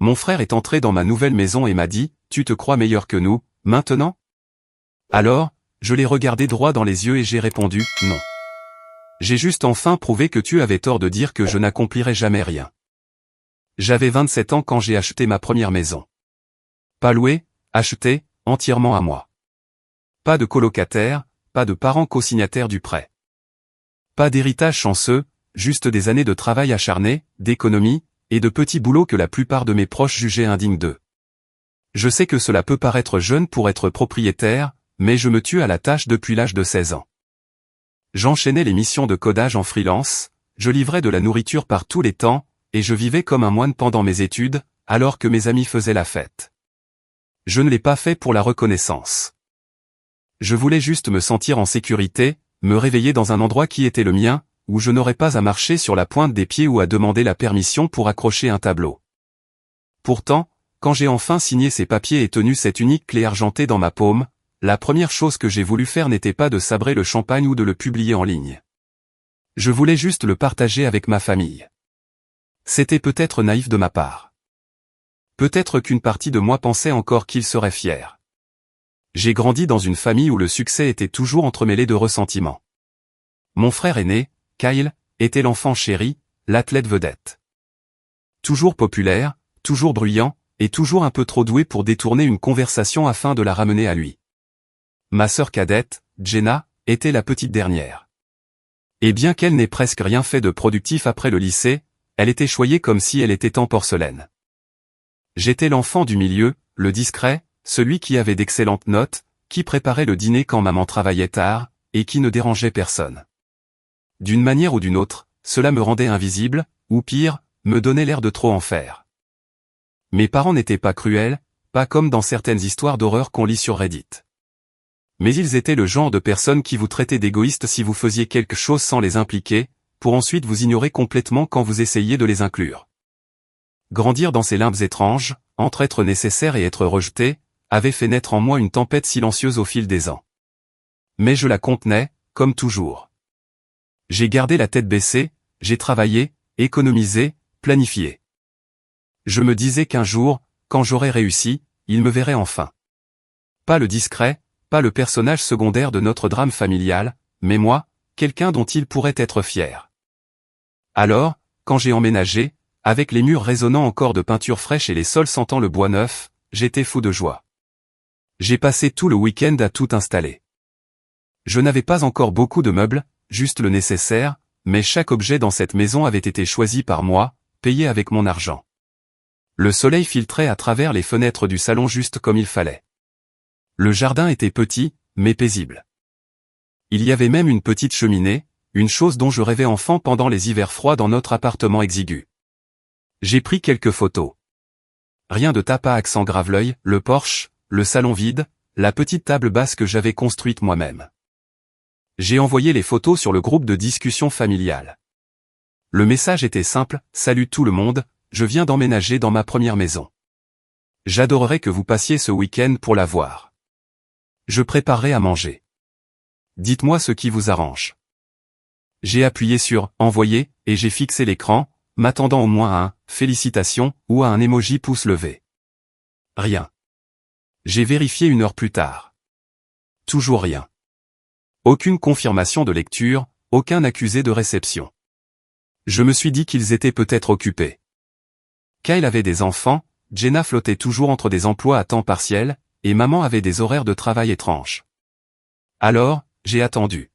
Mon frère est entré dans ma nouvelle maison et m'a dit, « Tu te crois meilleur que nous, maintenant ?» Alors, je l'ai regardé droit dans les yeux et j'ai répondu, « Non. J'ai juste enfin prouvé que tu avais tort de dire que je n'accomplirais jamais rien. » J'avais 27 ans quand j'ai acheté ma première maison. Pas louée, achetée, entièrement à moi. Pas de colocataire, pas de parents co-signataires du prêt. Pas d'héritage chanceux, juste des années de travail acharné, d'économie, et de petits boulots que la plupart de mes proches jugeaient indignes d'eux. Je sais que cela peut paraître jeune pour être propriétaire, mais je me tue à la tâche depuis l'âge de 16 ans. J'enchaînais les missions de codage en freelance, je livrais de la nourriture par tous les temps, et je vivais comme un moine pendant mes études, alors que mes amis faisaient la fête. Je ne l'ai pas fait pour la reconnaissance. Je voulais juste me sentir en sécurité, me réveiller dans un endroit qui était le mien, où je n'aurais pas à marcher sur la pointe des pieds ou à demander la permission pour accrocher un tableau. Pourtant, quand j'ai enfin signé ces papiers et tenu cette unique clé argentée dans ma paume, la première chose que j'ai voulu faire n'était pas de sabrer le champagne ou de le publier en ligne. Je voulais juste le partager avec ma famille. C'était peut-être naïf de ma part. Peut-être qu'une partie de moi pensait encore qu'il serait fier. J'ai grandi dans une famille où le succès était toujours entremêlé de ressentiment. Mon frère aîné, Kyle, était l'enfant chéri, l'athlète vedette. Toujours populaire, toujours bruyant, et toujours un peu trop doué pour détourner une conversation afin de la ramener à lui. Ma sœur cadette, Jenna, était la petite dernière. Et bien qu'elle n'ait presque rien fait de productif après le lycée, elle était choyée comme si elle était en porcelaine. J'étais l'enfant du milieu, le discret, celui qui avait d'excellentes notes, qui préparait le dîner quand maman travaillait tard, et qui ne dérangeait personne. D'une manière ou d'une autre, cela me rendait invisible, ou pire, me donnait l'air de trop en faire. Mes parents n'étaient pas cruels, pas comme dans certaines histoires d'horreur qu'on lit sur Reddit. Mais ils étaient le genre de personnes qui vous traitaient d'égoïstes si vous faisiez quelque chose sans les impliquer, pour ensuite vous ignorer complètement quand vous essayiez de les inclure. Grandir dans ces limbes étranges, entre être nécessaire et être rejeté, avait fait naître en moi une tempête silencieuse au fil des ans. Mais je la contenais, comme toujours. J'ai gardé la tête baissée, j'ai travaillé, économisé, planifié. Je me disais qu'un jour, quand j'aurais réussi, il me verrait enfin. Pas le discret, pas le personnage secondaire de notre drame familial, mais moi, quelqu'un dont il pourrait être fier. Alors, quand j'ai emménagé, avec les murs résonnant encore de peinture fraîche et les sols sentant le bois neuf, j'étais fou de joie. J'ai passé tout le week-end à tout installer. Je n'avais pas encore beaucoup de meubles, juste le nécessaire, mais chaque objet dans cette maison avait été choisi par moi, payé avec mon argent. Le soleil filtrait à travers les fenêtres du salon juste comme il fallait. Le jardin était petit, mais paisible. Il y avait même une petite cheminée, une chose dont je rêvais enfant pendant les hivers froids dans notre appartement exigu. J'ai pris quelques photos. Rien de tape à accent grave-l'œil, le porche, le salon vide, la petite table basse que j'avais construite moi-même. J'ai envoyé les photos sur le groupe de discussion familiale. Le message était simple, « Salut tout le monde, je viens d'emménager dans ma première maison. J'adorerais que vous passiez ce week-end pour la voir. Je préparerai à manger. Dites-moi ce qui vous arrange. » J'ai appuyé sur « Envoyer » et j'ai fixé l'écran, m'attendant au moins à un « Félicitations » ou à un emoji pouce levé. Rien. J'ai vérifié 1 heure plus tard. Toujours rien. Aucune confirmation de lecture, aucun accusé de réception. Je me suis dit qu'ils étaient peut-être occupés. Kyle avait des enfants, Jenna flottait toujours entre des emplois à temps partiel, et maman avait des horaires de travail étranges. Alors, j'ai attendu.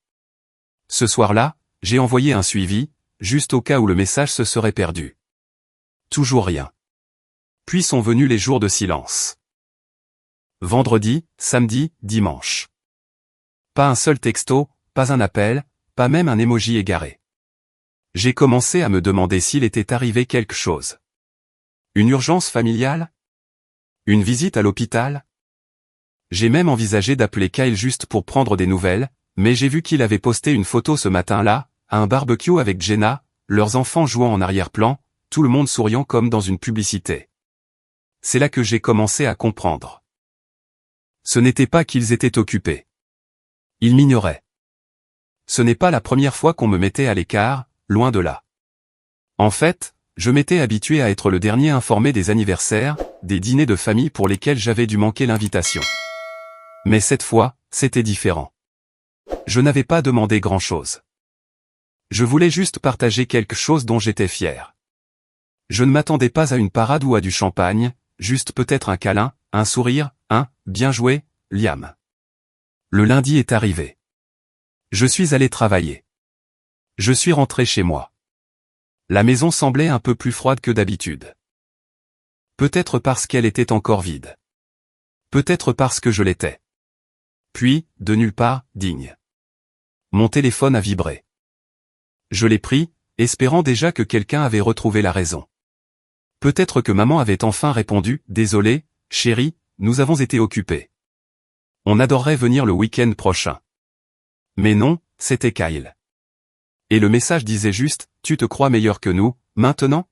Ce soir-là, j'ai envoyé un suivi, juste au cas où le message se serait perdu. Toujours rien. Puis sont venus les jours de silence. Vendredi, samedi, dimanche. Pas un seul texto, pas un appel, pas même un emoji égaré. J'ai commencé à me demander s'il était arrivé quelque chose. Une urgence familiale? Une visite à l'hôpital? J'ai même envisagé d'appeler Kyle juste pour prendre des nouvelles, mais j'ai vu qu'il avait posté une photo ce matin-là, à un barbecue avec Jenna, leurs enfants jouant en arrière-plan, tout le monde souriant comme dans une publicité. C'est là que j'ai commencé à comprendre. Ce n'était pas qu'ils étaient occupés. Ils m'ignoraient. Ce n'est pas la première fois qu'on me mettait à l'écart, loin de là. En fait, Je m'étais habitué à être le dernier informé des anniversaires, des dîners de famille pour lesquels j'avais dû manquer l'invitation. Mais cette fois, c'était différent. Je n'avais pas demandé grand-chose. Je voulais juste partager quelque chose dont j'étais fier. Je ne m'attendais pas à une parade ou à du champagne, juste peut-être un câlin, un sourire, un « bien joué, Liam ». Le lundi est arrivé. Je suis allé travailler. Je suis rentré chez moi. La maison semblait un peu plus froide que d'habitude. Peut-être parce qu'elle était encore vide. Peut-être parce que je l'étais. Puis, de nulle part, digne. Mon téléphone a vibré. Je l'ai pris, espérant déjà que quelqu'un avait retrouvé la raison. Peut-être que maman avait enfin répondu « Désolé, chérie, nous avons été occupés. On adorerait venir le week-end prochain. » Mais non, c'était Kyle. Et le message disait juste « Tu te crois meilleur que nous, maintenant ?»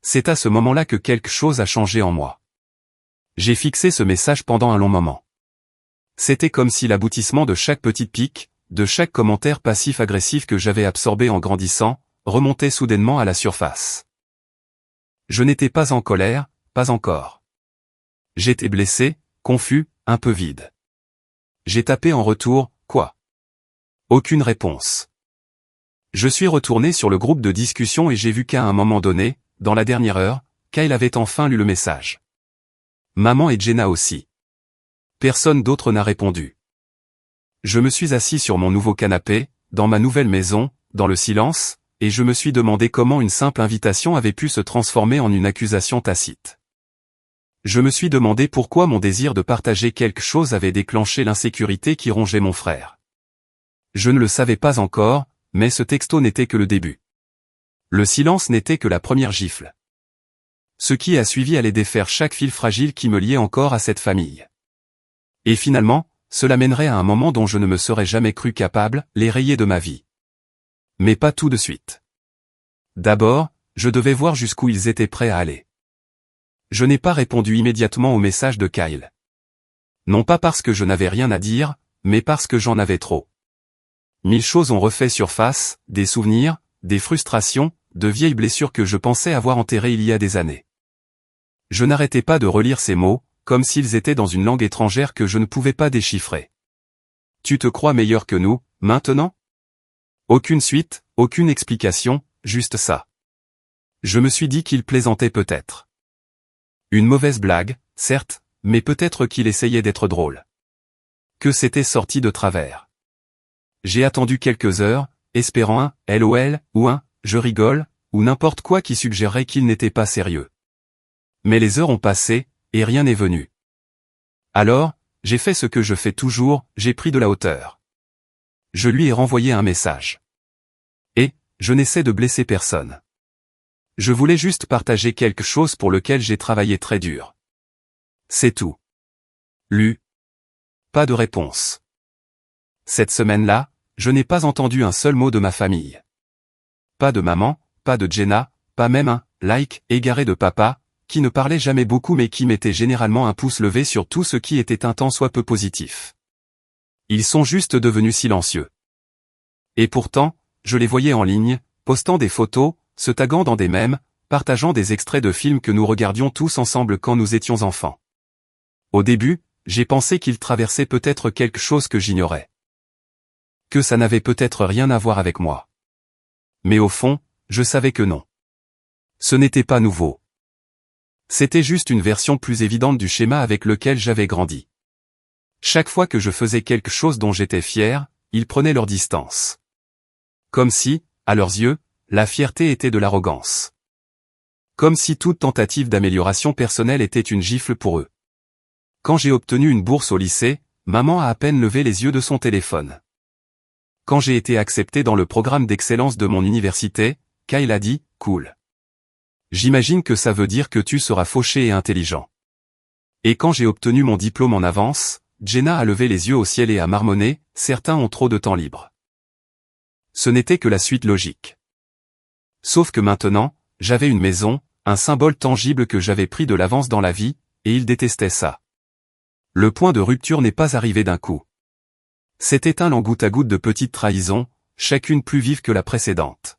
C'est à ce moment-là que quelque chose a changé en moi. J'ai fixé ce message pendant un long moment. C'était comme si l'aboutissement de chaque petite pique, de chaque commentaire passif-agressif que j'avais absorbé en grandissant, remontait soudainement à la surface. Je n'étais pas en colère, pas encore. J'étais blessé, confus, un peu vide. J'ai tapé en retour, quoi? Aucune réponse. Je suis retourné sur le groupe de discussion et j'ai vu qu'à un moment donné, dans la dernière heure, Kyle avait enfin lu le message. Maman et Jenna aussi. Personne d'autre n'a répondu. Je me suis assis sur mon nouveau canapé, dans ma nouvelle maison, dans le silence, et je me suis demandé comment une simple invitation avait pu se transformer en une accusation tacite. Je me suis demandé pourquoi mon désir de partager quelque chose avait déclenché l'insécurité qui rongeait mon frère. Je ne le savais pas encore, mais ce texto n'était que le début. Le silence n'était que la première gifle. Ce qui a suivi allait défaire chaque fil fragile qui me liait encore à cette famille. Et finalement, cela mènerait à un moment dont je ne me serais jamais cru capable, les rayer de ma vie. Mais pas tout de suite. D'abord, je devais voir jusqu'où ils étaient prêts à aller. Je n'ai pas répondu immédiatement au message de Kyle. Non pas parce que je n'avais rien à dire, mais parce que j'en avais trop. 1000 choses ont refait surface, des souvenirs, des frustrations, de vieilles blessures que je pensais avoir enterrées il y a des années. Je n'arrêtais pas de relire ces mots, comme s'ils étaient dans une langue étrangère que je ne pouvais pas déchiffrer. Tu te crois meilleur que nous, maintenant? Aucune suite, aucune explication, juste ça. Je me suis dit qu'il plaisantait peut-être. Une mauvaise blague, certes, mais peut-être qu'il essayait d'être drôle. Que c'était sorti de travers. J'ai attendu quelques heures, espérant un « LOL » ou un « je rigole » ou n'importe quoi qui suggérerait qu'il n'était pas sérieux. Mais les heures ont passé, et rien n'est venu. Alors, j'ai fait ce que je fais toujours, j'ai pris de la hauteur. Je lui ai renvoyé un message. Et, je n'essaie de blesser personne. Je voulais juste partager quelque chose pour lequel j'ai travaillé très dur. C'est tout. Lu. Pas de réponse. Cette semaine-là, je n'ai pas entendu un seul mot de ma famille. Pas de maman, pas de Jenna, pas même un « like » égaré de papa, qui ne parlait jamais beaucoup mais qui mettait généralement un pouce levé sur tout ce qui était un tant soit peu positif. Ils sont juste devenus silencieux. Et pourtant, je les voyais en ligne, postant des photos, se taguant dans des mèmes, partageant des extraits de films que nous regardions tous ensemble quand nous étions enfants. Au début, j'ai pensé qu'ils traversaient peut-être quelque chose que j'ignorais. Que ça n'avait peut-être rien à voir avec moi. Mais au fond, je savais que non. Ce n'était pas nouveau. C'était juste une version plus évidente du schéma avec lequel j'avais grandi. Chaque fois que je faisais quelque chose dont j'étais fier, ils prenaient leur distance. Comme si, à leurs yeux, la fierté était de l'arrogance. Comme si toute tentative d'amélioration personnelle était une gifle pour eux. Quand j'ai obtenu une bourse au lycée, maman a à peine levé les yeux de son téléphone. Quand j'ai été accepté dans le programme d'excellence de mon université, Kyle a dit « Cool. J'imagine que ça veut dire que tu seras fauché et intelligent. » Et quand j'ai obtenu mon diplôme en avance, Jenna a levé les yeux au ciel et a marmonné « Certains ont trop de temps libre. » Ce n'était que la suite logique. Sauf que maintenant, j'avais une maison, un symbole tangible que j'avais pris de l'avance dans la vie, et il détestait ça. Le point de rupture n'est pas arrivé d'un coup. C'était un goutte à goutte de petites trahisons, chacune plus vive que la précédente.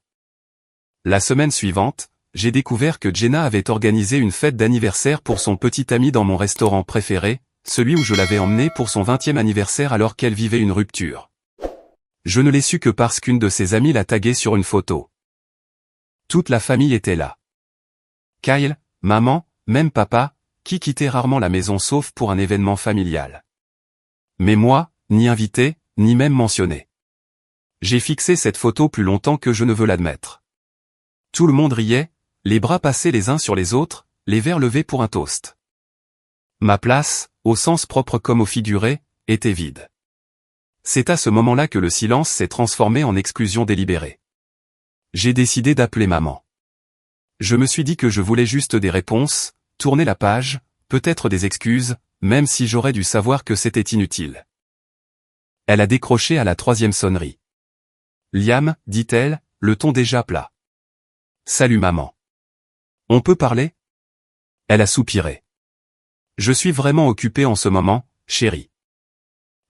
La semaine suivante, j'ai découvert que Jenna avait organisé une fête d'anniversaire pour son petit ami dans mon restaurant préféré, celui où je l'avais emmené pour son 20e anniversaire alors qu'elle vivait une rupture. Je ne l'ai su que parce qu'une de ses amies l'a tagué sur une photo. Toute la famille était là. Kyle, maman, même papa, qui quittait rarement la maison sauf pour un événement familial. Mais moi, ni invité, ni même mentionné. J'ai fixé cette photo plus longtemps que je ne veux l'admettre. Tout le monde riait, les bras passés les uns sur les autres, les verres levés pour un toast. Ma place, au sens propre comme au figuré, était vide. C'est à ce moment-là que le silence s'est transformé en exclusion délibérée. J'ai décidé d'appeler maman. Je me suis dit que je voulais juste des réponses, tourner la page, peut-être des excuses, même si j'aurais dû savoir que c'était inutile. Elle a décroché à la 3e sonnerie. Liam, dit-elle, le ton déjà plat. Salut maman. On peut parler? Elle a soupiré. Je suis vraiment occupé en ce moment, chérie.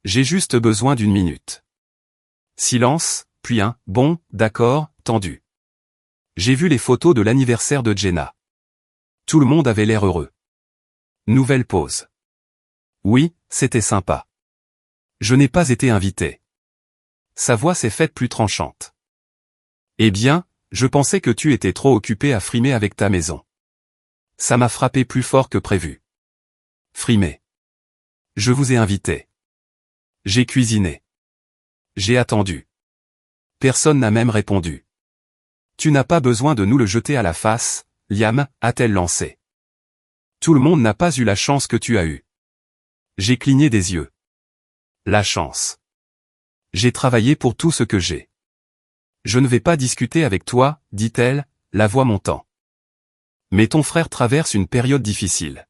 J'ai juste besoin d'une minute. Silence, puis un « bon, d'accord » tendu. J'ai vu les photos de l'anniversaire de Jenna. Tout le monde avait l'air heureux. Nouvelle pause. Oui, c'était sympa. Je n'ai pas été invité. Sa voix s'est faite plus tranchante. Eh bien, je pensais que tu étais trop occupé à frimer avec ta maison. Ça m'a frappé plus fort que prévu. Frimer. Je vous ai invité. J'ai cuisiné. J'ai attendu. Personne n'a même répondu. Tu n'as pas besoin de nous le jeter à la face, Liam, a-t-elle lancé. Tout le monde n'a pas eu la chance que tu as eue. J'ai cligné des yeux. La chance. J'ai travaillé pour tout ce que j'ai. Je ne vais pas discuter avec toi, dit-elle, la voix montant. Mais ton frère traverse une période difficile.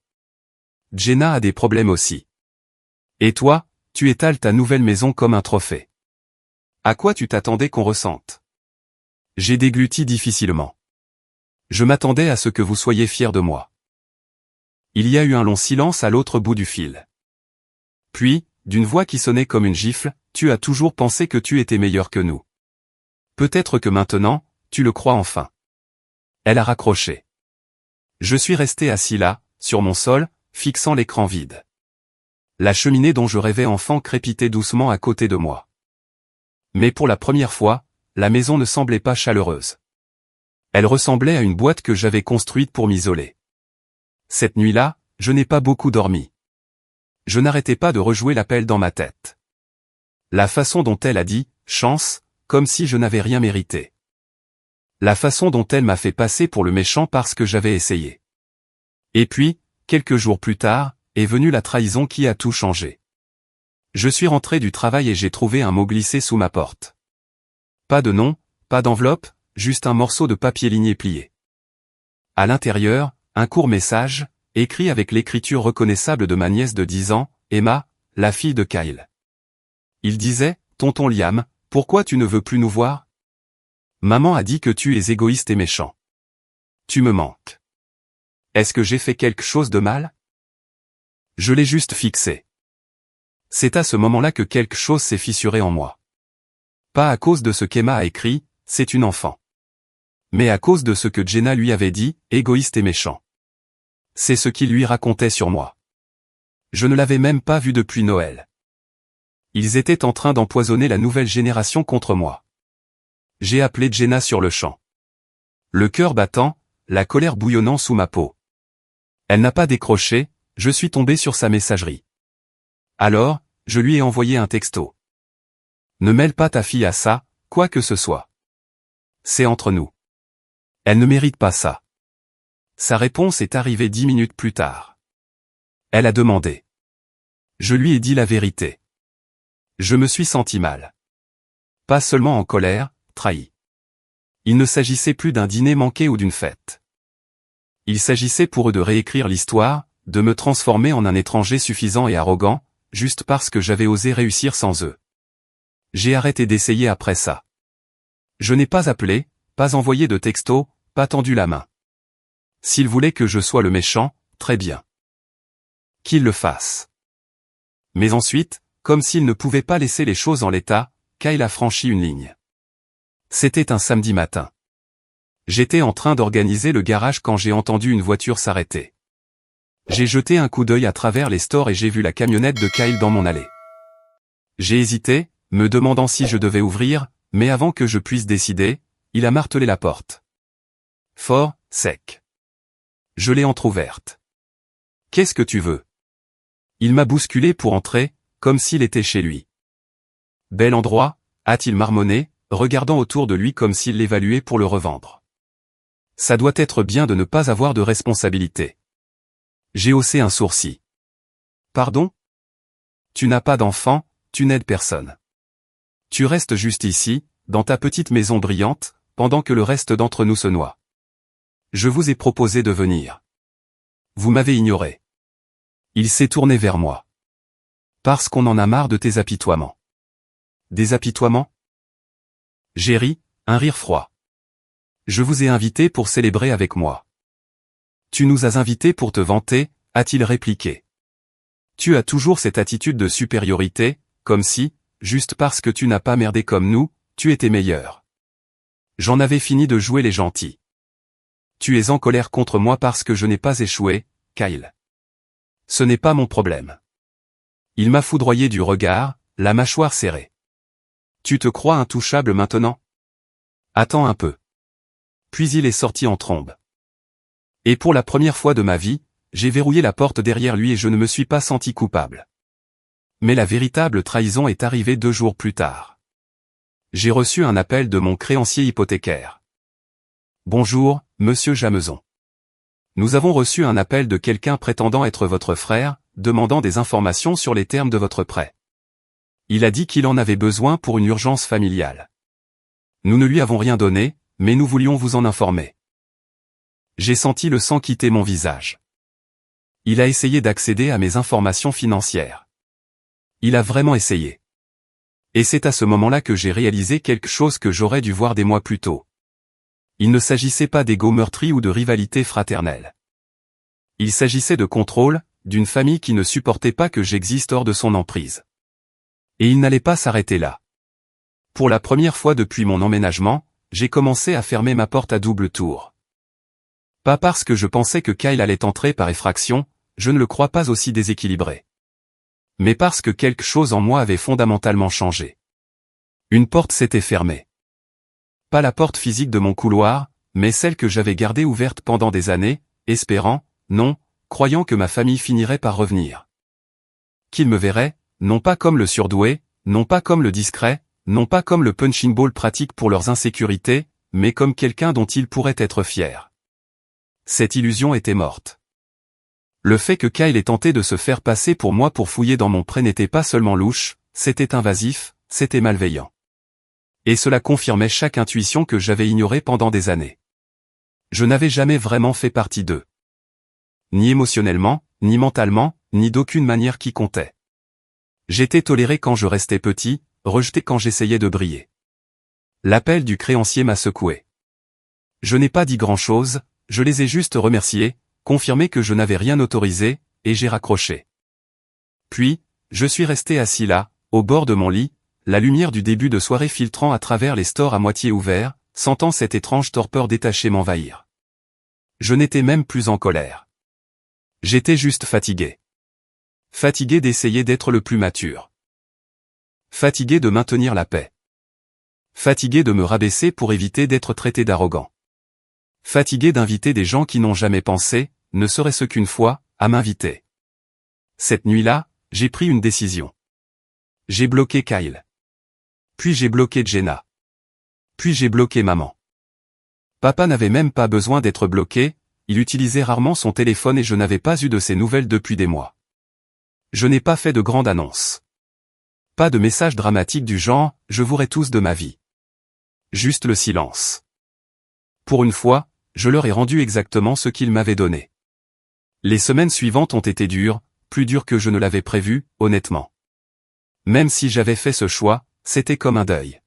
Jenna a des problèmes aussi. Et toi, tu étales ta nouvelle maison comme un trophée. À quoi tu t'attendais qu'on ressente? J'ai dégluti difficilement. Je m'attendais à ce que vous soyez fiers de moi. Il y a eu un long silence à l'autre bout du fil. Puis, d'une voix qui sonnait comme une gifle, tu as toujours pensé que tu étais meilleur que nous. Peut-être que maintenant, tu le crois enfin. Elle a raccroché. Je suis resté assis là, sur mon sol, fixant l'écran vide. La cheminée dont je rêvais enfant crépitait doucement à côté de moi. Mais pour la première fois, la maison ne semblait pas chaleureuse. Elle ressemblait à une boîte que j'avais construite pour m'isoler. Cette nuit-là, je n'ai pas beaucoup dormi. Je n'arrêtais pas de rejouer l'appel dans ma tête. La façon dont elle a dit « chance », comme si je n'avais rien mérité. La façon dont elle m'a fait passer pour le méchant parce que j'avais essayé. Et puis, quelques jours plus tard, est venue la trahison qui a tout changé. Je suis rentré du travail et j'ai trouvé un mot glissé sous ma porte. Pas de nom, pas d'enveloppe, juste un morceau de papier ligné plié. À l'intérieur, un court message, écrit avec l'écriture reconnaissable de ma nièce de 10 ans, Emma, la fille de Kyle. Il disait, « Tonton Liam, pourquoi tu ne veux plus nous voir? Maman a dit que tu es égoïste et méchant. Tu me manques. Est-ce que j'ai fait quelque chose de mal? » Je l'ai juste fixé. C'est à ce moment-là que quelque chose s'est fissuré en moi. Pas à cause de ce qu'Emma a écrit, c'est une enfant. Mais à cause de ce que Jenna lui avait dit, égoïste et méchant. C'est ce qu'il lui racontait sur moi. Je ne l'avais même pas vu depuis Noël. Ils étaient en train d'empoisonner la nouvelle génération contre moi. J'ai appelé Jenna sur le champ. Le cœur battant, la colère bouillonnant sous ma peau. Elle n'a pas décroché, je suis tombé sur sa messagerie. Alors, je lui ai envoyé un texto. Ne mêle pas ta fille à ça, quoi que ce soit. C'est entre nous. Elle ne mérite pas ça. Sa réponse est arrivée 10 minutes plus tard. Elle a demandé. Je lui ai dit la vérité. Je me suis senti mal. Pas seulement en colère, trahi. Il ne s'agissait plus d'un dîner manqué ou d'une fête. Il s'agissait pour eux de réécrire l'histoire, de me transformer en un étranger suffisant et arrogant, juste parce que j'avais osé réussir sans eux. J'ai arrêté d'essayer après ça. Je n'ai pas appelé, pas envoyé de texto, pas tendu la main. S'il voulait que je sois le méchant, très bien. Qu'il le fasse. Mais ensuite, comme s'il ne pouvait pas laisser les choses en l'état, Kyle a franchi une ligne. C'était un samedi matin. J'étais en train d'organiser le garage quand j'ai entendu une voiture s'arrêter. J'ai jeté un coup d'œil à travers les stores et j'ai vu la camionnette de Kyle dans mon allée. J'ai hésité, me demandant si je devais ouvrir, mais avant que je puisse décider, il a martelé la porte. Fort, sec. Je l'ai entr'ouverte. « Qu'est-ce que tu veux ?» Il m'a bousculé pour entrer, comme s'il était chez lui. « Bel endroit » a-t-il marmonné, regardant autour de lui comme s'il l'évaluait pour le revendre. « Ça doit être bien de ne pas avoir de responsabilité. » J'ai haussé un sourcil. « Pardon ? Tu n'as pas d'enfant, tu n'aides personne. Tu restes juste ici, dans ta petite maison brillante, pendant que le reste d'entre nous se noie. Je vous ai proposé de venir. Vous m'avez ignoré. » Il s'est tourné vers moi. « Parce qu'on en a marre de tes apitoiements. » Des apitoiements ? J'ai ri, un rire froid. « Je vous ai invité pour célébrer avec moi. »« Tu nous as invités pour te vanter » a-t-il répliqué. « Tu as toujours cette attitude de supériorité, comme si, juste parce que tu n'as pas merdé comme nous, tu étais meilleur. » J'en avais fini de jouer les gentils. « Tu es en colère contre moi parce que je n'ai pas échoué, Kyle. Ce n'est pas mon problème. » Il m'a foudroyé du regard, la mâchoire serrée. « Tu te crois intouchable maintenant ? Attends un peu. » Puis il est sorti en trombe. Et pour la première fois de ma vie, j'ai verrouillé la porte derrière lui et je ne me suis pas senti coupable. Mais la véritable trahison est arrivée 2 jours plus tard. J'ai reçu un appel de mon créancier hypothécaire. « Bonjour, monsieur Jameson. Nous avons reçu un appel de quelqu'un prétendant être votre frère, demandant des informations sur les termes de votre prêt. Il a dit qu'il en avait besoin pour une urgence familiale. Nous ne lui avons rien donné, mais nous voulions vous en informer. » J'ai senti le sang quitter mon visage. Il a essayé d'accéder à mes informations financières. Il a vraiment essayé. Et c'est à ce moment-là que j'ai réalisé quelque chose que j'aurais dû voir des mois plus tôt. Il ne s'agissait pas d'ego meurtri ou de rivalité fraternelle. Il s'agissait de contrôle, d'une famille qui ne supportait pas que j'existe hors de son emprise. Et il n'allait pas s'arrêter là. Pour la première fois depuis mon emménagement, j'ai commencé à fermer ma porte à double tour. Pas parce que je pensais que Kyle allait entrer par effraction, je ne le crois pas aussi déséquilibré. Mais parce que quelque chose en moi avait fondamentalement changé. Une porte s'était fermée. Pas la porte physique de mon couloir, mais celle que j'avais gardée ouverte pendant des années, espérant, non, croyant que ma famille finirait par revenir. Qu'ils me verraient, non pas comme le surdoué, non pas comme le discret, non pas comme le punching ball pratique pour leurs insécurités, mais comme quelqu'un dont ils pourraient être fiers. Cette illusion était morte. Le fait que Kyle ait tenté de se faire passer pour moi pour fouiller dans mon prêt n'était pas seulement louche, c'était invasif, c'était malveillant. Et cela confirmait chaque intuition que j'avais ignorée pendant des années. Je n'avais jamais vraiment fait partie d'eux. Ni émotionnellement, ni mentalement, ni d'aucune manière qui comptait. J'étais toléré quand je restais petit, rejeté quand j'essayais de briller. L'appel du créancier m'a secoué. Je n'ai pas dit grand-chose, je les ai juste remerciés, confirmé que je n'avais rien autorisé, et j'ai raccroché. Puis, je suis resté assis là, au bord de mon lit, la lumière du début de soirée filtrant à travers les stores à moitié ouverts, sentant cette étrange torpeur détachée m'envahir. Je n'étais même plus en colère. J'étais juste fatigué. Fatigué d'essayer d'être le plus mature. Fatigué de maintenir la paix. Fatigué de me rabaisser pour éviter d'être traité d'arrogant. Fatigué d'inviter des gens qui n'ont jamais pensé, ne serait-ce qu'une fois, à m'inviter. Cette nuit-là, j'ai pris une décision. J'ai bloqué Kyle. Puis j'ai bloqué Jenna. Puis j'ai bloqué maman. Papa n'avait même pas besoin d'être bloqué, il utilisait rarement son téléphone et je n'avais pas eu de ses nouvelles depuis des mois. Je n'ai pas fait de grande annonce. Pas de message dramatique du genre « je voudrais tous de ma vie ». Juste le silence. Pour une fois, je leur ai rendu exactement ce qu'ils m'avaient donné. Les semaines suivantes ont été dures, plus dures que je ne l'avais prévu, honnêtement. Même si j'avais fait ce choix, c'était comme un deuil.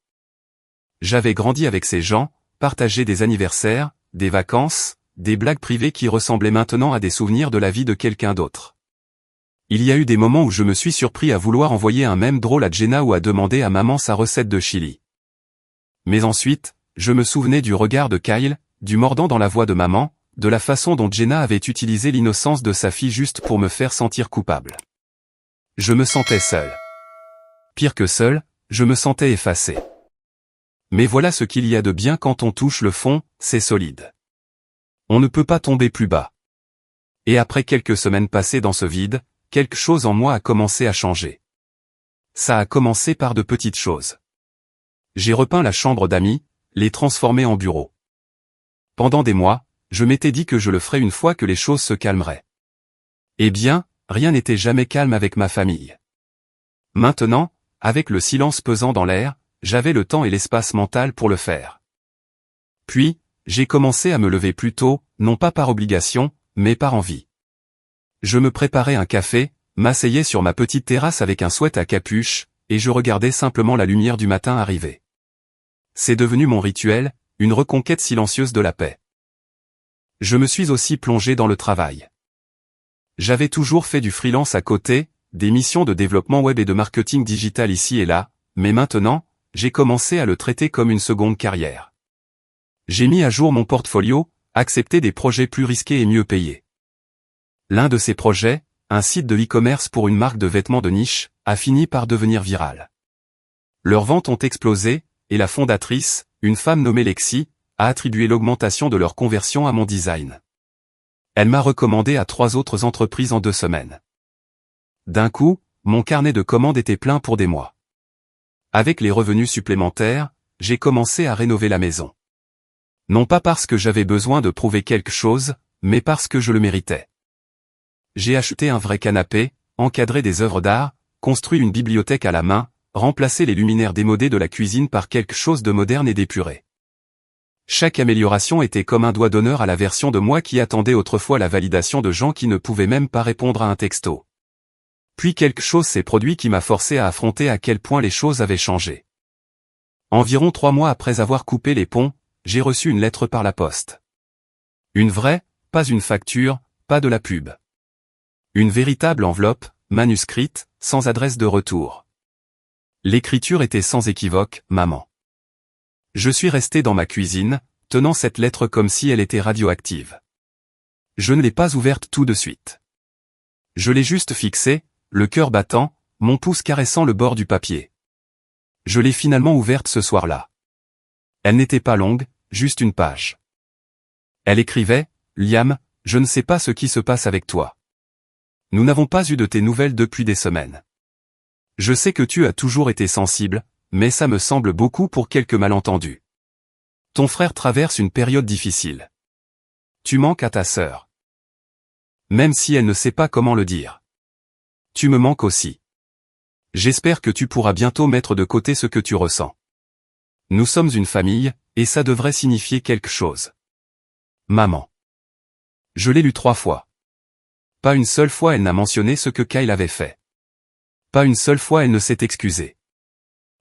J'avais grandi avec ces gens, partagé des anniversaires, des vacances, des blagues privées qui ressemblaient maintenant à des souvenirs de la vie de quelqu'un d'autre. Il y a eu des moments où je me suis surpris à vouloir envoyer un mème drôle à Jenna ou à demander à maman sa recette de chili. Mais ensuite, je me souvenais du regard de Kyle, du mordant dans la voix de maman, de la façon dont Jenna avait utilisé l'innocence de sa fille juste pour me faire sentir coupable. Je me sentais seul. Pire que seul, je me sentais effacé. Mais voilà ce qu'il y a de bien quand on touche le fond, c'est solide. On ne peut pas tomber plus bas. Et après quelques semaines passées dans ce vide, quelque chose en moi a commencé à changer. Ça a commencé par de petites choses. J'ai repeint la chambre d'amis, les transformés en bureau. Pendant des mois, je m'étais dit que je le ferais une fois que les choses se calmeraient. Eh bien, rien n'était jamais calme avec ma famille. Maintenant, avec le silence pesant dans l'air, j'avais le temps et l'espace mental pour le faire. Puis, j'ai commencé à me lever plus tôt, non pas par obligation, mais par envie. Je me préparais un café, m'asseyais sur ma petite terrasse avec un sweat à capuche, et je regardais simplement la lumière du matin arriver. C'est devenu mon rituel, une reconquête silencieuse de la paix. Je me suis aussi plongé dans le travail. J'avais toujours fait du freelance à côté, des missions de développement web et de marketing digital ici et là, mais maintenant, j'ai commencé à le traiter comme une seconde carrière. J'ai mis à jour mon portfolio, accepté des projets plus risqués et mieux payés. L'un de ces projets, un site de e-commerce pour une marque de vêtements de niche, a fini par devenir viral. Leurs ventes ont explosé, et la fondatrice, une femme nommée Lexi, a attribué l'augmentation de leur conversion à mon design. Elle m'a recommandé à 3 autres entreprises en 2 semaines. D'un coup, mon carnet de commandes était plein pour des mois. Avec les revenus supplémentaires, j'ai commencé à rénover la maison. Non pas parce que j'avais besoin de prouver quelque chose, mais parce que je le méritais. J'ai acheté un vrai canapé, encadré des œuvres d'art, construit une bibliothèque à la main, remplacé les luminaires démodés de la cuisine par quelque chose de moderne et d'épuré. Chaque amélioration était comme un doigt d'honneur à la version de moi qui attendait autrefois la validation de gens qui ne pouvaient même pas répondre à un texto. Puis quelque chose s'est produit qui m'a forcé à affronter à quel point les choses avaient changé. Environ 3 mois après avoir coupé les ponts, j'ai reçu une lettre par la poste. Une vraie, pas une facture, pas de la pub. Une véritable enveloppe, manuscrite, sans adresse de retour. L'écriture était sans équivoque, maman. Je suis resté dans ma cuisine, tenant cette lettre comme si elle était radioactive. Je ne l'ai pas ouverte tout de suite. Je l'ai juste fixée, le cœur battant, mon pouce caressant le bord du papier. Je l'ai finalement ouverte ce soir-là. Elle n'était pas longue, juste une page. Elle écrivait, « Liam, je ne sais pas ce qui se passe avec toi. Nous n'avons pas eu de tes nouvelles depuis des semaines. Je sais que tu as toujours été sensible, mais ça me semble beaucoup pour quelques malentendus. Ton frère traverse une période difficile. Tu manques à ta sœur. Même si elle ne sait pas comment le dire. Tu me manques aussi. J'espère que tu pourras bientôt mettre de côté ce que tu ressens. Nous sommes une famille, et ça devrait signifier quelque chose. Maman. » Je l'ai lu 3 fois. Pas une seule fois elle n'a mentionné ce que Kyle avait fait. Pas une seule fois elle ne s'est excusée.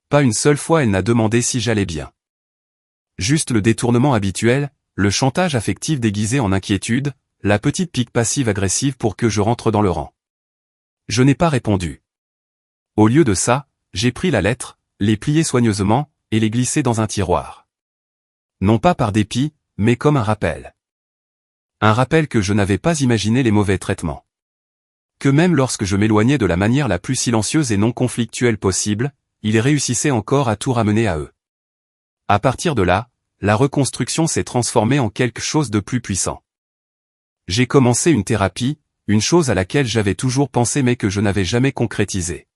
Pas une seule fois elle n'a demandé si j'allais bien. Juste le détournement habituel, le chantage affectif déguisé en inquiétude, la petite pique passive-agressive pour que je rentre dans le rang. Je n'ai pas répondu. Au lieu de ça, j'ai pris la lettre, l'ai pliée soigneusement, et l'ai glissée dans un tiroir. Non pas par dépit, mais comme un rappel. Un rappel que je n'avais pas imaginé les mauvais traitements. Que même lorsque je m'éloignais de la manière la plus silencieuse et non conflictuelle possible, il réussissait encore à tout ramener à eux. À partir de là, la reconstruction s'est transformée en quelque chose de plus puissant. J'ai commencé une thérapie, une chose à laquelle j'avais toujours pensé mais que je n'avais jamais concrétisée.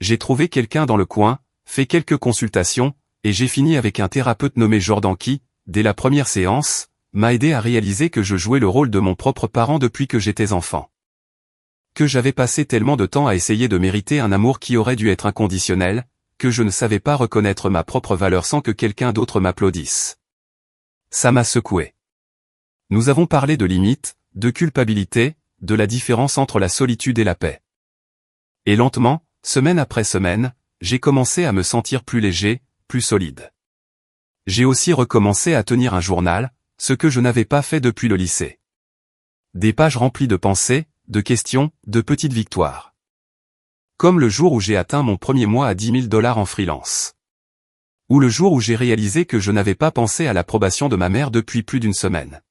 J'ai trouvé quelqu'un dans le coin, fait quelques consultations, et j'ai fini avec un thérapeute nommé Jordan qui, dès la première séance, m'a aidé à réaliser que je jouais le rôle de mon propre parent depuis que j'étais enfant. Que j'avais passé tellement de temps à essayer de mériter un amour qui aurait dû être inconditionnel, que je ne savais pas reconnaître ma propre valeur sans que quelqu'un d'autre m'applaudisse. Ça m'a secoué. Nous avons parlé de limites, de culpabilité, de la différence entre la solitude et la paix. Et lentement, semaine après semaine, j'ai commencé à me sentir plus léger, plus solide. J'ai aussi recommencé à tenir un journal, ce que je n'avais pas fait depuis le lycée. Des pages remplies de pensées, de questions, de petites victoires. Comme le jour où j'ai atteint mon premier mois à $10 000 en freelance. Ou le jour où j'ai réalisé que je n'avais pas pensé à l'approbation de ma mère depuis plus d'une semaine.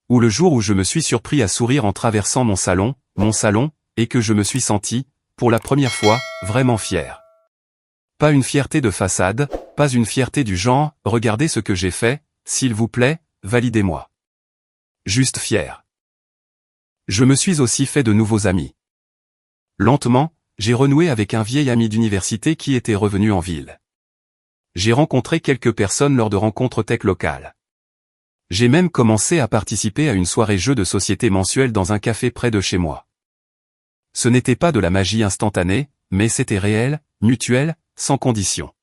Ou le jour où je me suis surpris à sourire en traversant mon salon, et que je me suis senti, pour la première fois, vraiment fier. Pas une fierté de façade, pas une fierté du genre, regardez ce que j'ai fait, s'il vous plaît, validez-moi. Juste fier. Je me suis aussi fait de nouveaux amis. Lentement, j'ai renoué avec un vieil ami d'université qui était revenu en ville. J'ai rencontré quelques personnes lors de rencontres tech locales. J'ai même commencé à participer à une soirée jeux de société mensuelle dans un café près de chez moi. Ce n'était pas de la magie instantanée, mais c'était réel, mutuel, sans condition.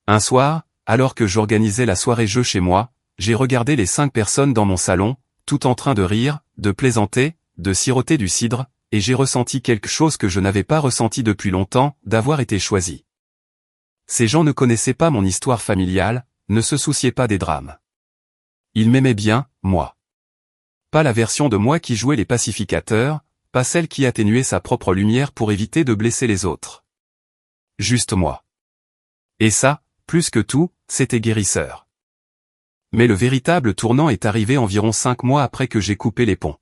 Un soir, alors que j'organisais la soirée jeux chez moi, j'ai regardé les 5 personnes dans mon salon, tout en train de rire, de plaisanter, de siroter du cidre, et j'ai ressenti quelque chose que je n'avais pas ressenti depuis longtemps, d'avoir été choisi. Ces gens ne connaissaient pas mon histoire familiale, ne se souciaient pas des drames. Ils m'aimaient bien, moi. Pas la version de moi qui jouait les pacificateurs, pas celle qui atténuait sa propre lumière pour éviter de blesser les autres. Juste moi. Et ça, plus que tout, c'était guérisseur. Mais le véritable tournant est arrivé environ 5 mois après que j'ai coupé les ponts.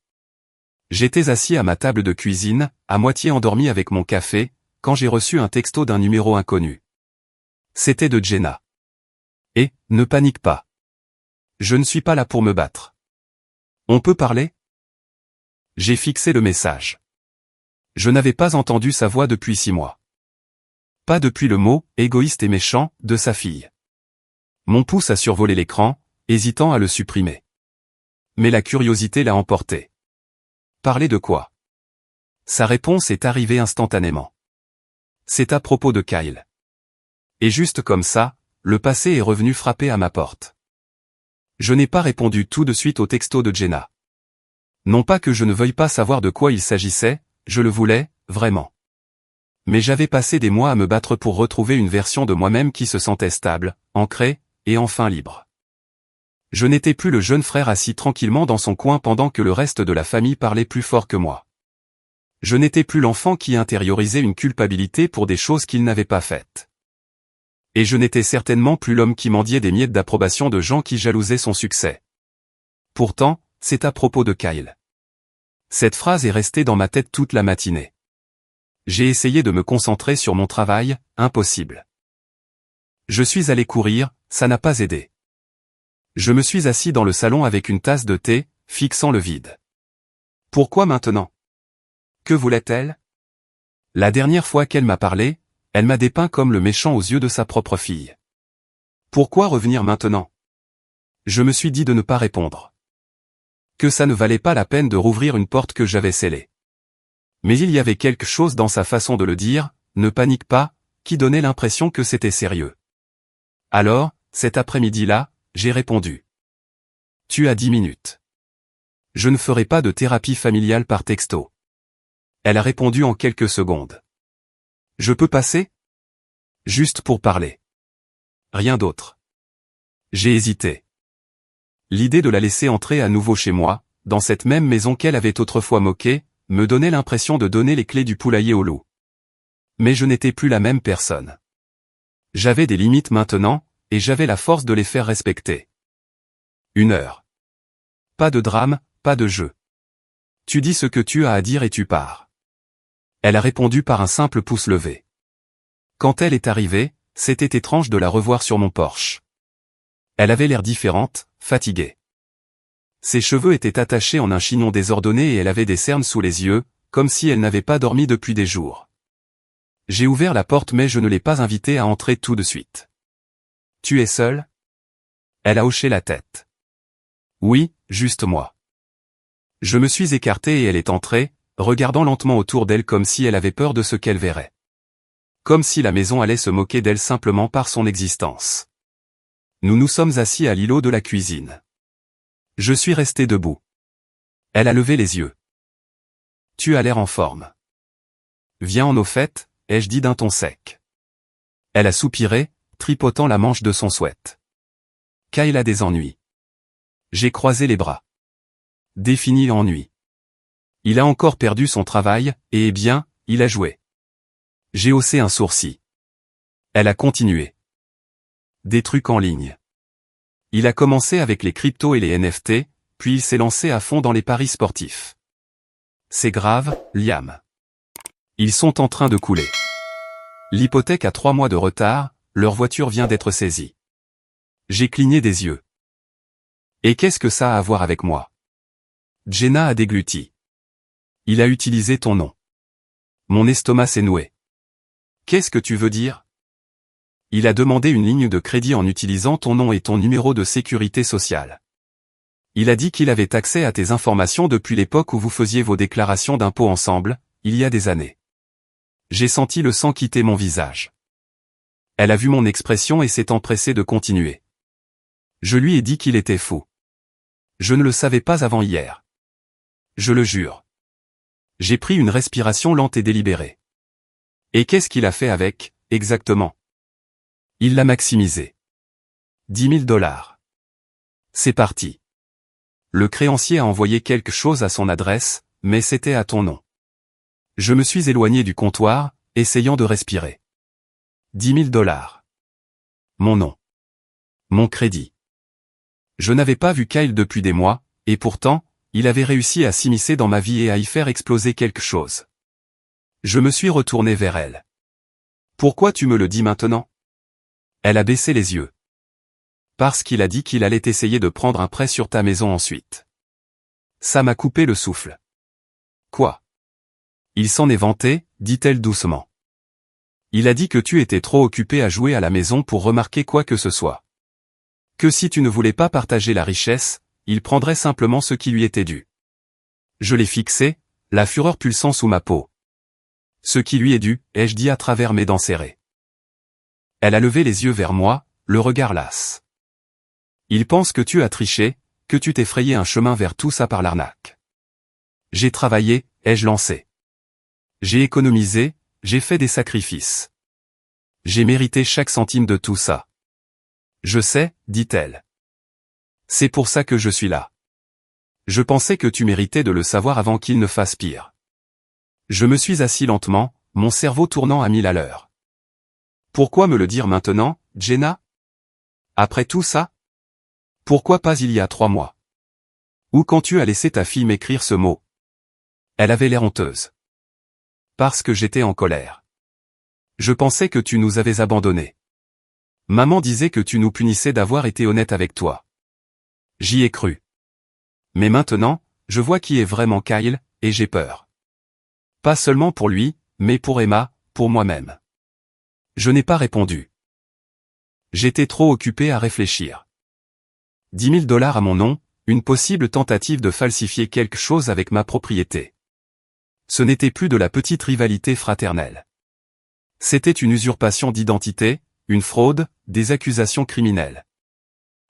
J'étais assis à ma table de cuisine, à moitié endormi avec mon café, quand j'ai reçu un texto d'un numéro inconnu. C'était de Jenna. Et, ne panique pas. Je ne suis pas là pour me battre. On peut parler ? J'ai fixé le message. Je n'avais pas entendu sa voix depuis 6 mois. Pas depuis le mot « égoïste et méchant » de sa fille. Mon pouce a survolé l'écran, hésitant à le supprimer. Mais la curiosité l'a emporté. Parler de quoi ? Sa réponse est arrivée instantanément. C'est à propos de Kyle. Et juste comme ça, le passé est revenu frapper à ma porte. Je n'ai pas répondu tout de suite au texto de Jenna. Non pas que je ne veuille pas savoir de quoi il s'agissait, je le voulais, vraiment. Mais j'avais passé des mois à me battre pour retrouver une version de moi-même qui se sentait stable, ancrée, et enfin libre. Je n'étais plus le jeune frère assis tranquillement dans son coin pendant que le reste de la famille parlait plus fort que moi. Je n'étais plus l'enfant qui intériorisait une culpabilité pour des choses qu'il n'avait pas faites. Et je n'étais certainement plus l'homme qui mendiait des miettes d'approbation de gens qui jalousaient son succès. Pourtant, c'est à propos de Kyle. Cette phrase est restée dans ma tête toute la matinée. J'ai essayé de me concentrer sur mon travail, impossible. Je suis allé courir, ça n'a pas aidé. Je me suis assis dans le salon avec une tasse de thé, fixant le vide. Pourquoi maintenant ? Que voulait-elle ? La dernière fois qu'elle m'a parlé, elle m'a dépeint comme le méchant aux yeux de sa propre fille. Pourquoi revenir maintenant ? Je me suis dit de ne pas répondre. Que ça ne valait pas la peine de rouvrir une porte que j'avais scellée. Mais il y avait quelque chose dans sa façon de le dire, ne panique pas, qui donnait l'impression que c'était sérieux. Alors, cet après-midi-là, j'ai répondu. Tu as 10 minutes. Je ne ferai pas de thérapie familiale par texto. Elle a répondu en quelques secondes. Je peux passer ? Juste pour parler. Rien d'autre. J'ai hésité. L'idée de la laisser entrer à nouveau chez moi, dans cette même maison qu'elle avait autrefois moquée, me donnait l'impression de donner les clés du poulailler au loup. Mais je n'étais plus la même personne. J'avais des limites maintenant, et j'avais la force de les faire respecter. 1 heure. Pas de drame, pas de jeu. Tu dis ce que tu as à dire et tu pars. Elle a répondu par un simple pouce levé. Quand elle est arrivée, c'était étrange de la revoir sur mon porche. Elle avait l'air différente, fatiguée. Ses cheveux étaient attachés en un chignon désordonné et elle avait des cernes sous les yeux, comme si elle n'avait pas dormi depuis des jours. J'ai ouvert la porte mais je ne l'ai pas invitée à entrer tout de suite. Tu es seule ? Elle a hoché la tête. Oui, juste moi. Je me suis écarté et elle est entrée, regardant lentement autour d'elle comme si elle avait peur de ce qu'elle verrait. Comme si la maison allait se moquer d'elle simplement par son existence. Nous nous sommes assis à l'îlot de la cuisine. Je suis resté debout. Elle a levé les yeux. Tu as l'air en forme. Viens en au fait, ai-je dit d'un ton sec. Elle a soupiré, tripotant la manche de son sweat. Kyle a des ennuis. J'ai croisé les bras. Défini ennui. Il a encore perdu son travail, et eh bien, il a joué. J'ai haussé un sourcil. Elle a continué. Des trucs en ligne. Il a commencé avec les cryptos et les NFT, puis il s'est lancé à fond dans les paris sportifs. C'est grave, Liam. Ils sont en train de couler. L'hypothèque a 3 mois de retard, leur voiture vient d'être saisie. J'ai cligné des yeux. Et qu'est-ce que ça a à voir avec moi? Jenna a dégluti. Il a utilisé ton nom. Mon estomac s'est noué. Qu'est-ce que tu veux dire? Il a demandé une ligne de crédit en utilisant ton nom et ton numéro de sécurité sociale. Il a dit qu'il avait accès à tes informations depuis l'époque où vous faisiez vos déclarations d'impôts ensemble, il y a des années. J'ai senti le sang quitter mon visage. Elle a vu mon expression et s'est empressée de continuer. Je lui ai dit qu'il était fou. Je ne le savais pas avant hier. Je le jure. J'ai pris une respiration lente et délibérée. Et qu'est-ce qu'il a fait avec, exactement? Il l'a maximisé. 10 000 $. C'est parti. Le créancier a envoyé quelque chose à son adresse, mais c'était à ton nom. Je me suis éloigné du comptoir, essayant de respirer. 10 000 $. Mon nom. Mon crédit. Je n'avais pas vu Kyle depuis des mois, et pourtant, il avait réussi à s'immiscer dans ma vie et à y faire exploser quelque chose. Je me suis retourné vers elle. Pourquoi tu me le dis maintenant? Elle a baissé les yeux. Parce qu'il a dit qu'il allait essayer de prendre un prêt sur ta maison ensuite. Ça m'a coupé le souffle. Quoi? Il s'en est vanté, dit-elle doucement. Il a dit que tu étais trop occupé à jouer à la maison pour remarquer quoi que ce soit. Que si tu ne voulais pas partager la richesse, il prendrait simplement ce qui lui était dû. Je l'ai fixé, la fureur pulsant sous ma peau. Ce qui lui est dû, ai-je dit à travers mes dents serrées. Elle a levé les yeux vers moi, le regard las. Il pense que tu as triché, que tu t'es frayé un chemin vers tout ça par l'arnaque. J'ai travaillé, ai-je lancé. J'ai économisé, j'ai fait des sacrifices. J'ai mérité chaque centime de tout ça. Je sais, dit-elle. C'est pour ça que je suis là. Je pensais que tu méritais de le savoir avant qu'il ne fasse pire. Je me suis assis lentement, mon cerveau tournant à 1000 à l'heure. Pourquoi me le dire maintenant, Jenna? Après tout ça? Pourquoi pas il y a 3 mois? Ou quand tu as laissé ta fille m'écrire ce mot? Elle avait l'air honteuse. Parce que j'étais en colère. Je pensais que tu nous avais abandonnés. Maman disait que tu nous punissais d'avoir été honnête avec toi. J'y ai cru. Mais maintenant, je vois qui est vraiment Kyle, et j'ai peur. Pas seulement pour lui, mais pour Emma, pour moi-même. Je n'ai pas répondu. J'étais trop occupé à réfléchir. 10 000 $ à mon nom, une possible tentative de falsifier quelque chose avec ma propriété. Ce n'était plus de la petite rivalité fraternelle. C'était une usurpation d'identité, une fraude, des accusations criminelles.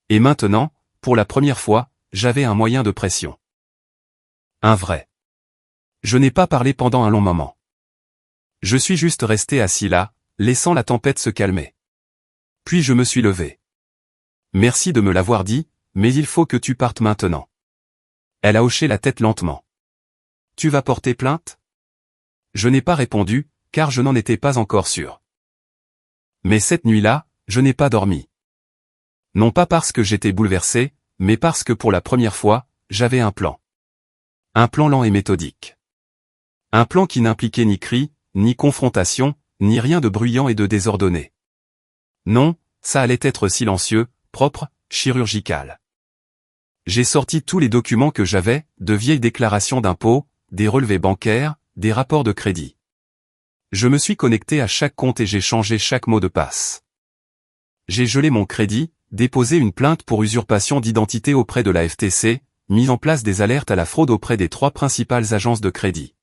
Et maintenant, pour la première fois, j'avais un moyen de pression. Un vrai. Je n'ai pas parlé pendant un long moment. Je suis juste resté assis là, laissant la tempête se calmer. Puis je me suis levé. Merci de me l'avoir dit, mais il faut que tu partes maintenant. Elle a hoché la tête lentement. Tu vas porter plainte? Je n'ai pas répondu, car je n'en étais pas encore sûr. Mais cette nuit-là, je n'ai pas dormi. Non pas parce que j'étais bouleversé, mais parce que pour la première fois, j'avais un plan. Un plan lent et méthodique. Un plan qui n'impliquait ni cri, ni confrontation, ni rien de bruyant et de désordonné. Non, ça allait être silencieux, propre, chirurgical. J'ai sorti tous les documents que j'avais, de vieilles déclarations d'impôts, des relevés bancaires, des rapports de crédit. Je me suis connecté à chaque compte et j'ai changé chaque mot de passe. J'ai gelé mon crédit, déposé une plainte pour usurpation d'identité auprès de la FTC, mis en place des alertes à la fraude auprès des 3 principales agences de crédit.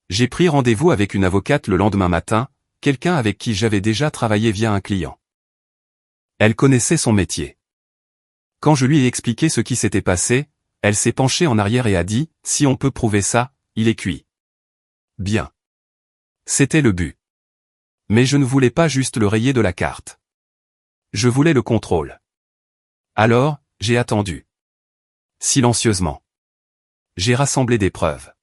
J'ai pris rendez-vous avec une avocate le lendemain matin, quelqu'un avec qui j'avais déjà travaillé via un client. Elle connaissait son métier. Quand je lui ai expliqué ce qui s'était passé, elle s'est penchée en arrière et a dit, si on peut prouver ça, il est cuit. Bien. C'était le but. Mais je ne voulais pas juste le rayer de la carte. Je voulais le contrôle. Alors, j'ai attendu. Silencieusement. J'ai rassemblé des preuves.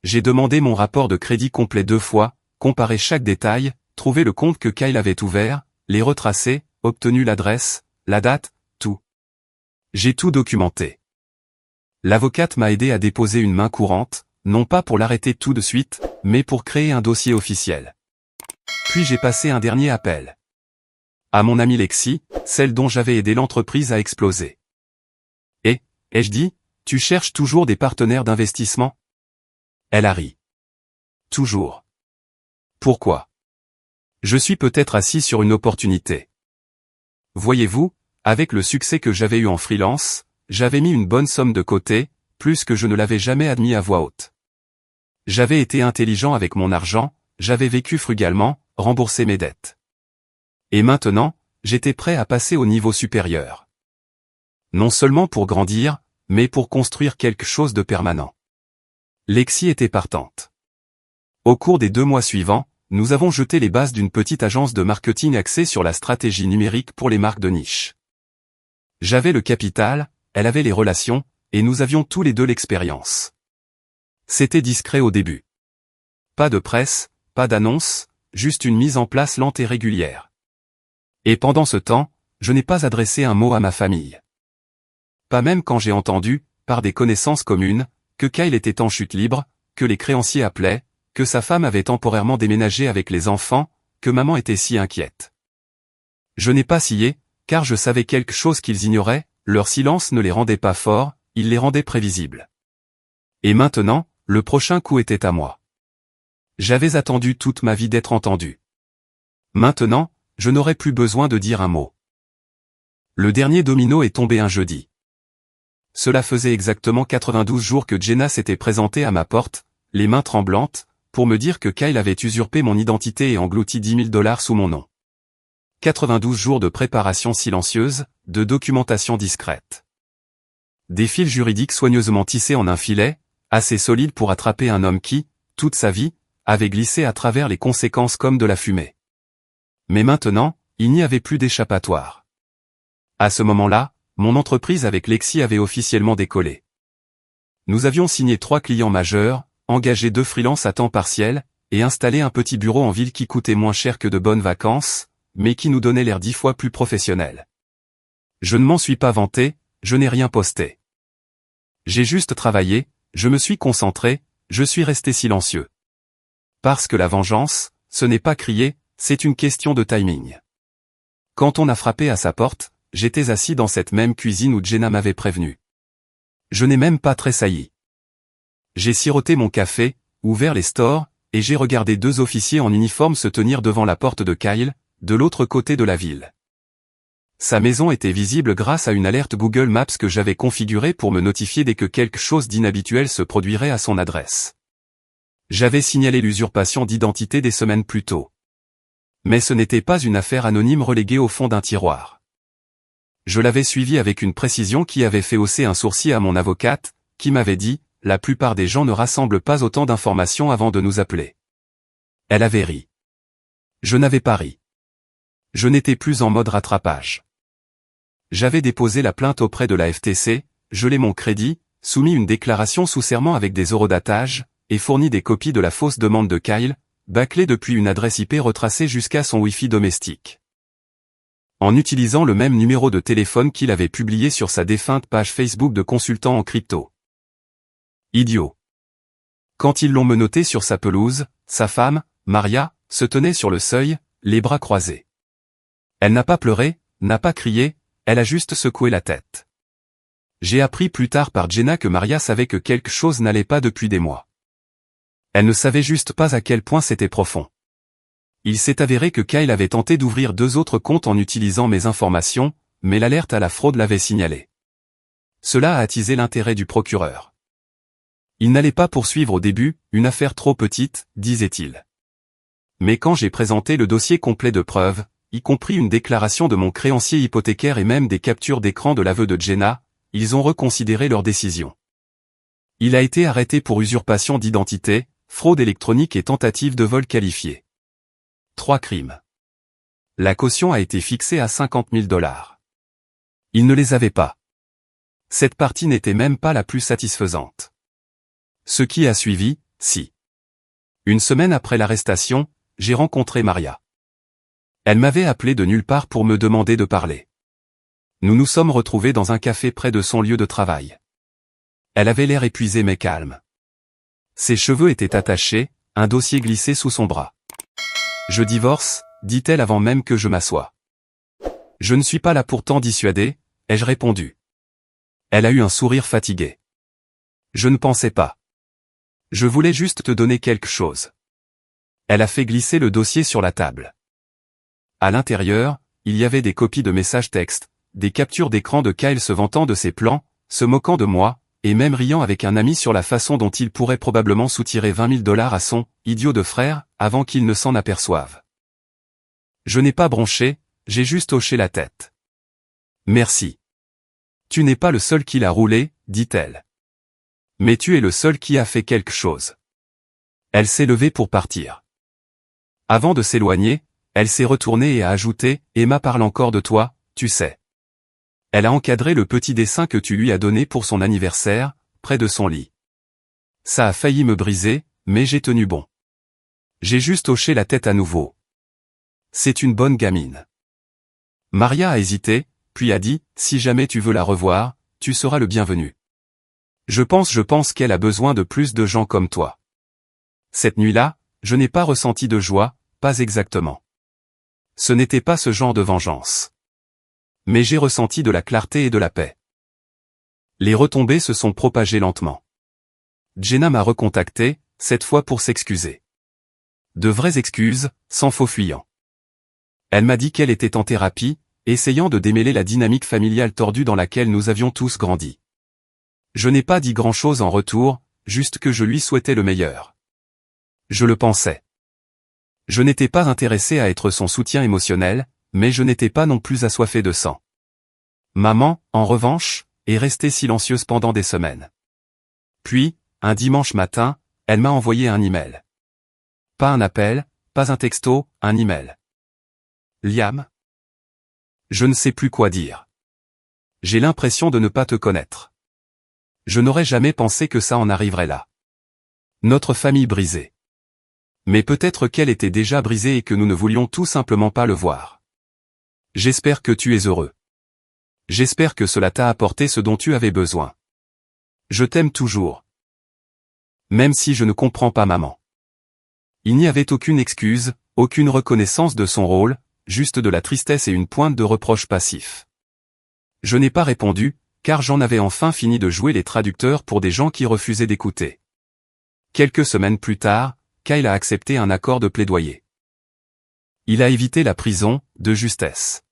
J'ai demandé mon rapport de crédit complet 2 fois, comparé chaque détail, trouvé le compte que Kyle avait ouvert, les retracer, obtenu l'adresse, la date, tout. J'ai tout documenté. L'avocate m'a aidé à déposer une main courante, non pas pour l'arrêter tout de suite, mais pour créer un dossier officiel. Puis j'ai passé un dernier appel. À mon amie Lexi, celle dont j'avais aidé l'entreprise à exploser. Et, ai-je dit, tu cherches toujours des partenaires d'investissement? Elle a ri. Toujours. Pourquoi? Je suis peut-être assis sur une opportunité. Voyez-vous, avec le succès que j'avais eu en freelance, j'avais mis une bonne somme de côté, plus que je ne l'avais jamais admis à voix haute. J'avais été intelligent avec mon argent, j'avais vécu frugalement, remboursé mes dettes. Et maintenant, j'étais prêt à passer au niveau supérieur. Non seulement pour grandir, mais pour construire quelque chose de permanent. Lexi était partante. Au cours des 2 mois suivants, nous avons jeté les bases d'une petite agence de marketing axée sur la stratégie numérique pour les marques de niche. J'avais le capital, elle avait les relations, et nous avions tous les deux l'expérience. C'était discret au début. Pas de presse, pas d'annonce, juste une mise en place lente et régulière. Et pendant ce temps, je n'ai pas adressé un mot à ma famille. Pas même quand j'ai entendu, par des connaissances communes, que Kyle était en chute libre, que les créanciers appelaient, que sa femme avait temporairement déménagé avec les enfants, que maman était si inquiète. Je n'ai pas scié, car je savais quelque chose qu'ils ignoraient, leur silence ne les rendait pas forts, il les rendait prévisibles. Et maintenant, le prochain coup était à moi. J'avais attendu toute ma vie d'être entendu. Maintenant, je n'aurais plus besoin de dire un mot. Le dernier domino est tombé un jeudi. Cela faisait exactement 92 jours que Jenna s'était présentée à ma porte, les mains tremblantes, pour me dire que Kyle avait usurpé mon identité et englouti $10 000 sous mon nom. 92 jours de préparation silencieuse, de documentation discrète. Des fils juridiques soigneusement tissés en un filet, assez solide pour attraper un homme qui, toute sa vie, avait glissé à travers les conséquences comme de la fumée. Mais maintenant, il n'y avait plus d'échappatoire. À ce moment-là, mon entreprise avec Lexi avait officiellement décollé. Nous avions signé 3 clients majeurs, engagé 2 freelances à temps partiel, et installé un petit bureau en ville qui coûtait moins cher que de bonnes vacances, mais qui nous donnait l'air 10 fois plus professionnel. Je ne m'en suis pas vanté, je n'ai rien posté. J'ai juste travaillé, je me suis concentré, je suis resté silencieux. Parce que la vengeance, ce n'est pas crier, c'est une question de timing. Quand on a frappé à sa porte, j'étais assis dans cette même cuisine où Jenna m'avait prévenu. Je n'ai même pas tressailli. J'ai siroté mon café, ouvert les stores, et j'ai regardé 2 officiers en uniforme se tenir devant la porte de Kyle, de l'autre côté de la ville. Sa maison était visible grâce à une alerte Google Maps que j'avais configurée pour me notifier dès que quelque chose d'inhabituel se produirait à son adresse. J'avais signalé l'usurpation d'identité des semaines plus tôt. Mais ce n'était pas une affaire anonyme reléguée au fond d'un tiroir. Je l'avais suivi avec une précision qui avait fait hausser un sourcil à mon avocate, qui m'avait dit, la plupart des gens ne rassemblent pas autant d'informations avant de nous appeler. Elle avait ri. Je n'avais pas ri. Je n'étais plus en mode rattrapage. J'avais déposé la plainte auprès de la FTC, gelé mon crédit, soumis une déclaration sous serment avec des eurodatages, et fourni des copies de la fausse demande de Kyle, bâclée depuis une adresse IP retracée jusqu'à son Wi-Fi domestique. En utilisant le même numéro de téléphone qu'il avait publié sur sa défunte page Facebook de consultant en crypto. Idiot. Quand ils l'ont menotté sur sa pelouse, sa femme, Maria, se tenait sur le seuil, les bras croisés. Elle n'a pas pleuré, n'a pas crié, elle a juste secoué la tête. J'ai appris plus tard par Jenna que Maria savait que quelque chose n'allait pas depuis des mois. Elle ne savait juste pas à quel point c'était profond. Il s'est avéré que Kyle avait tenté d'ouvrir 2 autres comptes en utilisant mes informations, mais l'alerte à la fraude l'avait signalé. Cela a attisé l'intérêt du procureur. Il n'allait pas poursuivre au début, une affaire trop petite, disait-il. Mais quand j'ai présenté le dossier complet de preuves, y compris une déclaration de mon créancier hypothécaire et même des captures d'écran de l'aveu de Jenna, ils ont reconsidéré leur décision. Il a été arrêté pour usurpation d'identité, fraude électronique et tentative de vol qualifié. 3 crimes. La caution a été fixée à $50 000. Il ne les avait pas. Cette partie n'était même pas la plus satisfaisante. Ce qui a suivi, si. Une semaine après l'arrestation, j'ai rencontré Maria. Elle m'avait appelé de nulle part pour me demander de parler. Nous nous sommes retrouvés dans un café près de son lieu de travail. Elle avait l'air épuisée mais calme. Ses cheveux étaient attachés, un dossier glissé sous son bras. « Je divorce », dit-elle avant même que je m'assoie. « Je ne suis pas là pour t'en dissuader », ai-je répondu. Elle a eu un sourire fatigué. « Je ne pensais pas. Je voulais juste te donner quelque chose. » Elle a fait glisser le dossier sur la table. À l'intérieur, il y avait des copies de messages textes, des captures d'écran de Kyle se vantant de ses plans, se moquant de moi, et même riant avec un ami sur la façon dont il pourrait probablement soutirer 20 000 $ à son « idiot de frère » avant qu'il ne s'en aperçoive. Je n'ai pas bronché, j'ai juste hoché la tête. « Merci. Tu n'es pas le seul qui l'a roulé, dit-elle. Mais tu es le seul qui a fait quelque chose. » Elle s'est levée pour partir. Avant de s'éloigner, elle s'est retournée et a ajouté « Emma parle encore de toi, tu sais. » Elle a encadré le petit dessin que tu lui as donné pour son anniversaire, près de son lit. Ça a failli me briser, mais j'ai tenu bon. J'ai juste hoché la tête à nouveau. C'est une bonne gamine. Maria a hésité, puis a dit, si jamais tu veux la revoir, tu seras le bienvenu. Je pense qu'elle a besoin de plus de gens comme toi. Cette nuit-là, je n'ai pas ressenti de joie, pas exactement. Ce n'était pas ce genre de vengeance. Mais j'ai ressenti de la clarté et de la paix. Les retombées se sont propagées lentement. Jenna m'a recontacté, cette fois pour s'excuser. De vraies excuses, sans faux fuyant. Elle m'a dit qu'elle était en thérapie, essayant de démêler la dynamique familiale tordue dans laquelle nous avions tous grandi. Je n'ai pas dit grand-chose en retour, juste que je lui souhaitais le meilleur. Je le pensais. Je n'étais pas intéressé à être son soutien émotionnel, mais je n'étais pas non plus assoiffé de sang. Maman, en revanche, est restée silencieuse pendant des semaines. Puis, un dimanche matin, elle m'a envoyé un email. Pas un appel, pas un texto, un email. Liam? Je ne sais plus quoi dire. J'ai l'impression de ne pas te connaître. Je n'aurais jamais pensé que ça en arriverait là. Notre famille brisée. Mais peut-être qu'elle était déjà brisée et que nous ne voulions tout simplement pas le voir. J'espère que tu es heureux. J'espère que cela t'a apporté ce dont tu avais besoin. Je t'aime toujours. Même si je ne comprends pas maman. Il n'y avait aucune excuse, aucune reconnaissance de son rôle, juste de la tristesse et une pointe de reproche passif. Je n'ai pas répondu, car j'en avais enfin fini de jouer les traducteurs pour des gens qui refusaient d'écouter. Quelques semaines plus tard, Kyle a accepté un accord de plaidoyer. Il a évité la prison, de justesse.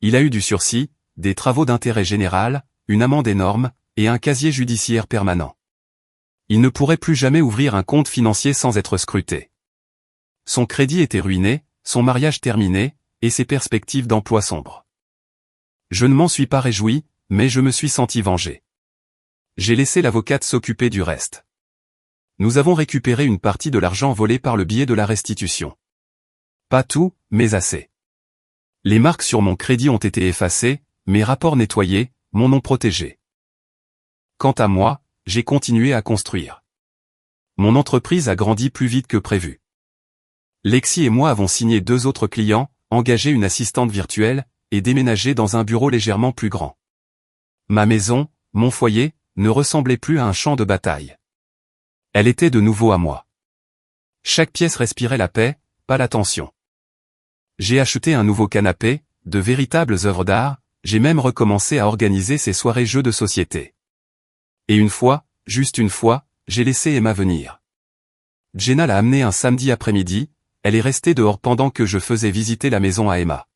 Il a eu du sursis, des travaux d'intérêt général, une amende énorme, et un casier judiciaire permanent. Il ne pourrait plus jamais ouvrir un compte financier sans être scruté. Son crédit était ruiné, son mariage terminé, et ses perspectives d'emploi sombres. Je ne m'en suis pas réjoui, mais je me suis senti vengé. J'ai laissé l'avocate s'occuper du reste. Nous avons récupéré une partie de l'argent volé par le biais de la restitution. Pas tout, mais assez. Les marques sur mon crédit ont été effacées, mes rapports nettoyés, mon nom protégé. Quant à moi, j'ai continué à construire. Mon entreprise a grandi plus vite que prévu. Lexi et moi avons signé 2 autres clients, engagé une assistante virtuelle, et déménagé dans un bureau légèrement plus grand. Ma maison, mon foyer, ne ressemblait plus à un champ de bataille. Elle était de nouveau à moi. Chaque pièce respirait la paix, pas la tension. J'ai acheté un nouveau canapé, de véritables œuvres d'art, j'ai même recommencé à organiser ces soirées jeux de société. Et une fois, juste une fois, j'ai laissé Emma venir. Jenna l'a amenée un samedi après-midi, elle est restée dehors pendant que je faisais visiter la maison à Emma.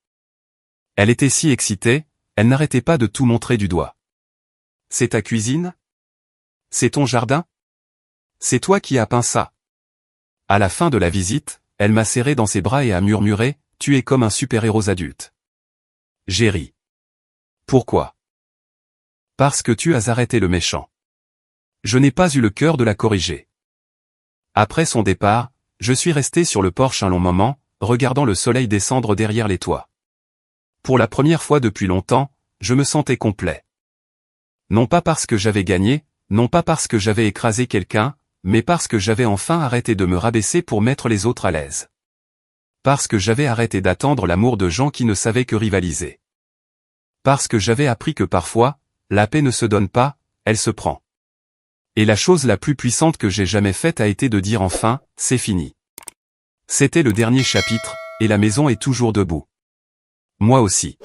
Elle était si excitée, elle n'arrêtait pas de tout montrer du doigt. C'est ta cuisine? C'est ton jardin? C'est toi qui as peint ça? À la fin de la visite, elle m'a serré dans ses bras et a murmuré, tu es comme un super-héros adulte. J'ai ri. Pourquoi? Parce que tu as arrêté le méchant. Je n'ai pas eu le cœur de la corriger. Après son départ, je suis resté sur le porche un long moment, regardant le soleil descendre derrière les toits. Pour la première fois depuis longtemps, je me sentais complet. Non pas parce que j'avais gagné, non pas parce que j'avais écrasé quelqu'un, mais parce que j'avais enfin arrêté de me rabaisser pour mettre les autres à l'aise. Parce que j'avais arrêté d'attendre l'amour de gens qui ne savaient que rivaliser. Parce que j'avais appris que parfois, la paix ne se donne pas, elle se prend. Et la chose la plus puissante que j'ai jamais faite a été de dire enfin, c'est fini. C'était le dernier chapitre, et la maison est toujours debout. Moi aussi.